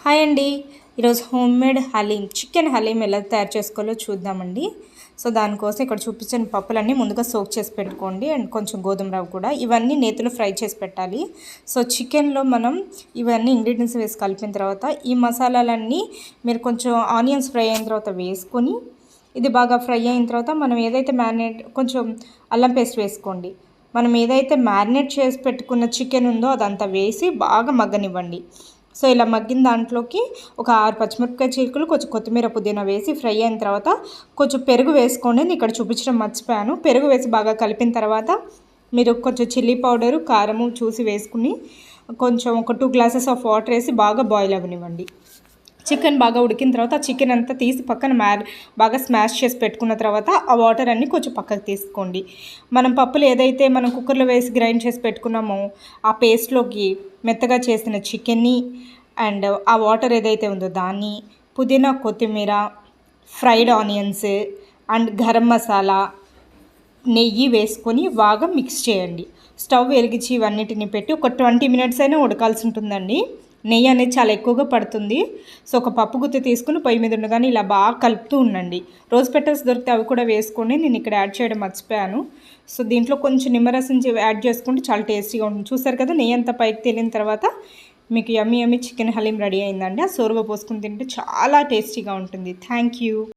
Hi అండి. ఈరోజు homemade haleem chicken haleem ఎలా తయారు చేసుకోవాలో చూద్దామండి. సో దానికోసం ఇక్కడ చూపించిన పప్పులన్నీ ముందుగా సోక్ చేసి పెట్టుకోండి. అండ్ కొంచెం గోధుమ రవ్వ కూడా, ఇవన్నీ నేతిలో ఫ్రై చేసి పెట్టాలి. సో చికెన్లో మనం ఇవన్నీ ఇంగ్రీడియంట్స్ వేసి కలిపిన తర్వాత ఈ మసాలాలన్నీ మీరు కొంచెం ఆనియన్స్ ఫ్రై అయిన తర్వాత వేసుకొని, ఇది బాగా ఫ్రై అయిన తర్వాత మనం ఏదైతే కొంచెం అల్లం పేస్ట్ వేసుకోండి. మనం ఏదైతే మ్యారినేట్ చేసి పెట్టుకున్న చికెన్ ఉందో అదంతా వేసి బాగా మగ్గనివ్వండి. సో ఇలా మగ్గిన దాంట్లోకి ఒక 6 పచ్చిమిరపకాయ చీలికలు, కొంచెం కొత్తిమీర, పుదీనా వేసి ఫ్రై అయిన తర్వాత కొంచెం పెరుగు వేసుకోండి. నేను ఇక్కడ చూపించడం మర్చిపోయాను. పెరుగు వేసి బాగా కలిపిన తర్వాత మీరు కొంచెం చిల్లీ పౌడరు, కారము చూసి వేసుకుని కొంచెం ఒక 2 గ్లాసెస్ ఆఫ్ వాటర్ వేసి బాగా బాయిల్ అవ్వనివ్వండి. చికెన్ బాగా ఉడికిన తర్వాత ఆ చికెన్ అంతా తీసి పక్కన బాగా స్మాష్ చేసి పెట్టుకున్న తర్వాత ఆ వాటర్ అన్నీ కొంచెం పక్కకు తీసుకోండి. మనం పప్పులు ఏదైతే మనం కుక్కర్లో వేసి గ్రైండ్ చేసి పెట్టుకున్నామో ఆ పేస్ట్లోకి మెత్తగా చేసిన చికెన్ని అండ్ ఆ వాటర్ ఏదైతే ఉందో దాన్ని, పుదీనా, కొత్తిమీర, fried onions and garam masala, నెయ్యి వేసుకొని బాగా మిక్స్ చేయండి. స్టవ్ వెలిగించి ఇవన్నిటిని పెట్టి ఒక 20 మినిట్స్ అయినా ఉడకాల్సి ఉంటుందండి. నెయ్యి అనేది చాలా ఎక్కువగా పడుతుంది. సో ఒక పప్పు గుత్తి తీసుకుని పొయ్యి మీద ఉండగానే ఇలా బాగా కలుపుతూ ఉండండి. రోజ్ పెటల్స్ దొరికితే అవి కూడా వేసుకొని, నేను ఇక్కడ యాడ్ చేయడం మర్చిపోయాను. సో దీంట్లో కొంచెం నిమ్మరసం యాడ్ చేసుకుంటే చాలా టేస్టీగా ఉంటుంది. చూసారు కదా, నెయ్యి అంతా పైకి తేలిన తర్వాత మీకు యమ్మీ యమ్మీ చికెన్ హలీం రెడీ అయిందండి. ఆ సోరుగా పోసుకుని తింటే చాలా టేస్టీగా ఉంటుంది. Thank you.